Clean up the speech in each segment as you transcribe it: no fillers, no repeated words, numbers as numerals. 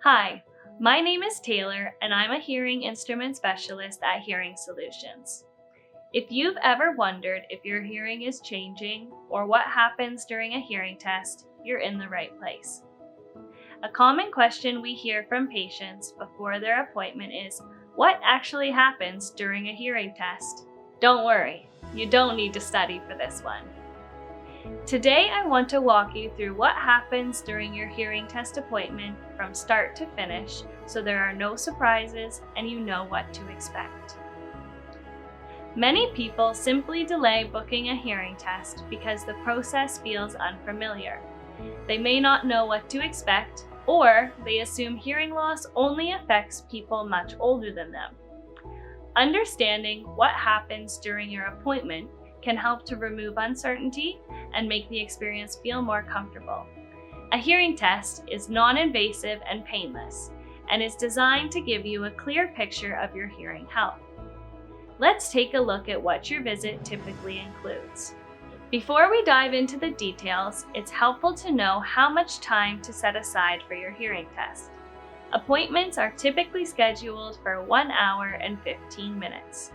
Hi, my name is Taylor and I'm a hearing instrument specialist at Hearing Solutions. If you've ever wondered if your hearing is changing or what happens during a hearing test, you're in the right place. A common question we hear from patients before their appointment is, what actually happens during a hearing test? Don't worry, you don't need to study for this one. Today I want to walk you through what happens during your hearing test appointment from start to finish so there are no surprises and you know what to expect. Many people simply delay booking a hearing test because the process feels unfamiliar. They may not know what to expect, or they assume hearing loss only affects people much older than them. Understanding what happens during your appointment can help to remove uncertainty and make the experience feel more comfortable. A hearing test is non-invasive and painless, and is designed to give you a clear picture of your hearing health. Let's take a look at what your visit typically includes. Before we dive into the details, it's helpful to know how much time to set aside for your hearing test. Appointments are typically scheduled for 1 hour and 15 minutes.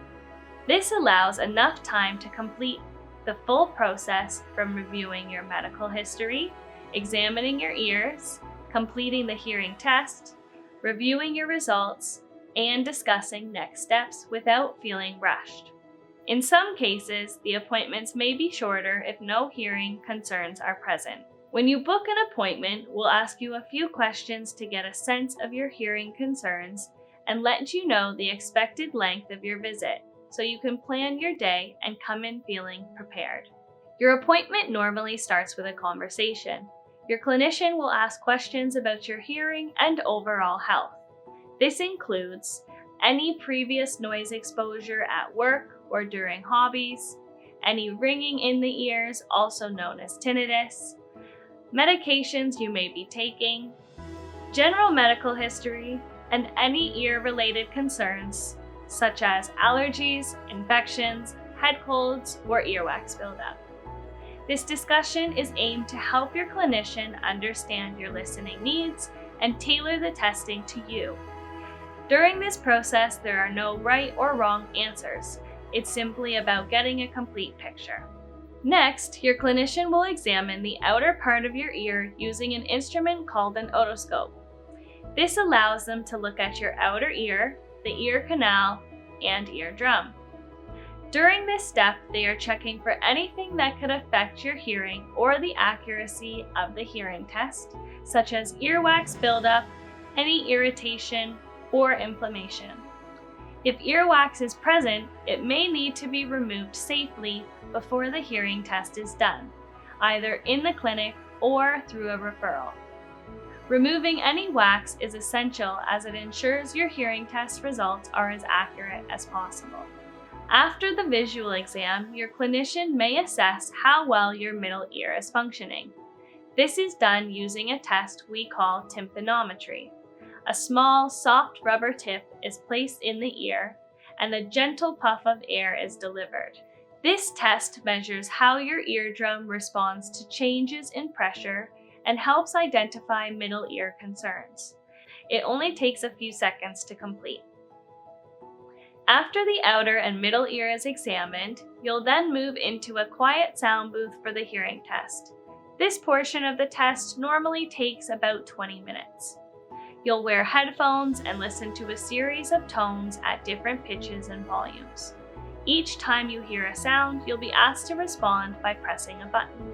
This allows enough time to complete the full process from reviewing your medical history, examining your ears, completing the hearing test, reviewing your results, and discussing next steps without feeling rushed. In some cases, the appointments may be shorter if no hearing concerns are present. When you book an appointment, we'll ask you a few questions to get a sense of your hearing concerns and let you know the expected length of your visit, so you can plan your day and come in feeling prepared. Your appointment normally starts with a conversation. Your clinician will ask questions about your hearing and overall health. This includes any previous noise exposure at work or during hobbies, any ringing in the ears, also known as tinnitus, medications you may be taking, general medical history, and any ear-related concerns such as allergies, infections, head colds, or earwax buildup. This discussion is aimed to help your clinician understand your listening needs and tailor the testing to you. During this process, there are no right or wrong answers. It's simply about getting a complete picture. Next, your clinician will examine the outer part of your ear using an instrument called an otoscope. This allows them to look at your outer ear, the ear canal, and eardrum. During this step, they are checking for anything that could affect your hearing or the accuracy of the hearing test, such as earwax buildup, any irritation, or inflammation. If earwax is present, it may need to be removed safely before the hearing test is done, either in the clinic or through a referral. Removing any wax is essential as it ensures your hearing test results are as accurate as possible. After the visual exam, your clinician may assess how well your middle ear is functioning. This is done using a test we call tympanometry. A small, soft rubber tip is placed in the ear, and a gentle puff of air is delivered. This test measures how your eardrum responds to changes in pressure and helps identify middle ear concerns. It only takes a few seconds to complete. After the outer and middle ear is examined, you'll then move into a quiet sound booth for the hearing test. This portion of the test normally takes about 20 minutes. You'll wear headphones and listen to a series of tones at different pitches and volumes. Each time you hear a sound, you'll be asked to respond by pressing a button.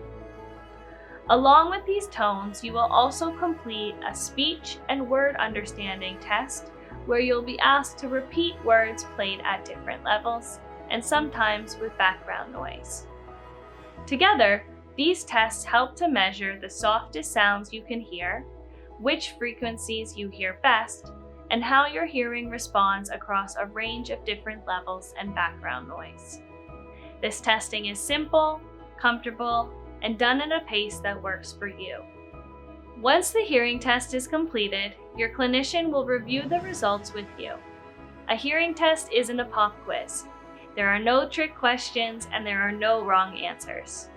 Along with these tones, you will also complete a speech and word understanding test where you'll be asked to repeat words played at different levels and sometimes with background noise. Together, these tests help to measure the softest sounds you can hear, which frequencies you hear best, and how your hearing responds across a range of different levels and background noise. This testing is simple, comfortable, and done at a pace that works for you. Once the hearing test is completed, your clinician will review the results with you. A hearing test isn't a pop quiz. There are no trick questions and there are no wrong answers.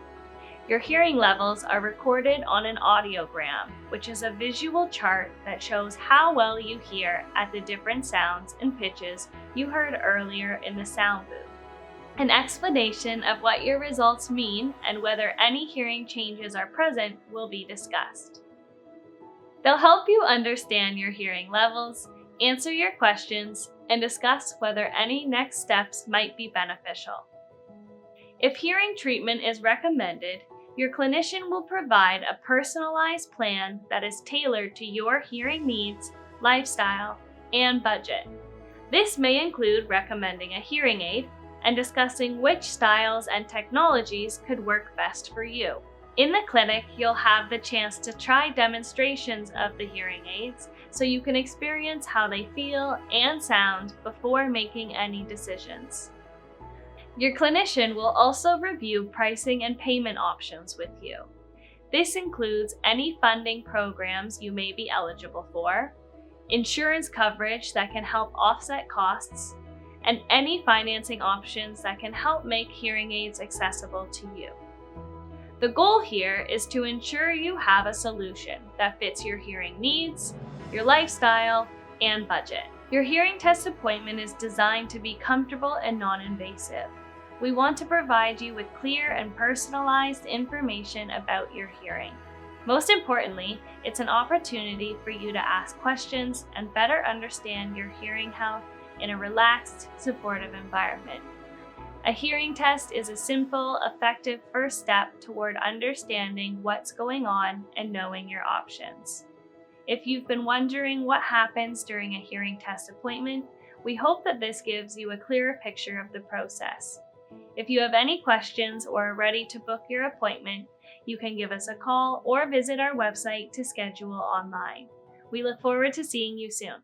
Your hearing levels are recorded on an audiogram, which is a visual chart that shows how well you hear at the different sounds and pitches you heard earlier in the sound booth. An explanation of what your results mean and whether any hearing changes are present will be discussed. They'll help you understand your hearing levels, answer your questions, and discuss whether any next steps might be beneficial. If hearing treatment is recommended, your clinician will provide a personalized plan that is tailored to your hearing needs, lifestyle, and budget. This may include recommending a hearing aid and discussing which styles and technologies could work best for you. In the clinic, you'll have the chance to try demonstrations of the hearing aids so you can experience how they feel and sound before making any decisions. Your clinician will also review pricing and payment options with you. This includes any funding programs you may be eligible for, insurance coverage that can help offset costs, and any financing options that can help make hearing aids accessible to you. The goal here is to ensure you have a solution that fits your hearing needs, your lifestyle, and budget. Your hearing test appointment is designed to be comfortable and non-invasive. We want to provide you with clear and personalized information about your hearing. Most importantly, it's an opportunity for you to ask questions and better understand your hearing health in a relaxed, supportive environment. A hearing test is a simple, effective first step toward understanding what's going on and knowing your options. If you've been wondering what happens during a hearing test appointment, we hope that this gives you a clearer picture of the process. If you have any questions or are ready to book your appointment, you can give us a call or visit our website to schedule online. We look forward to seeing you soon.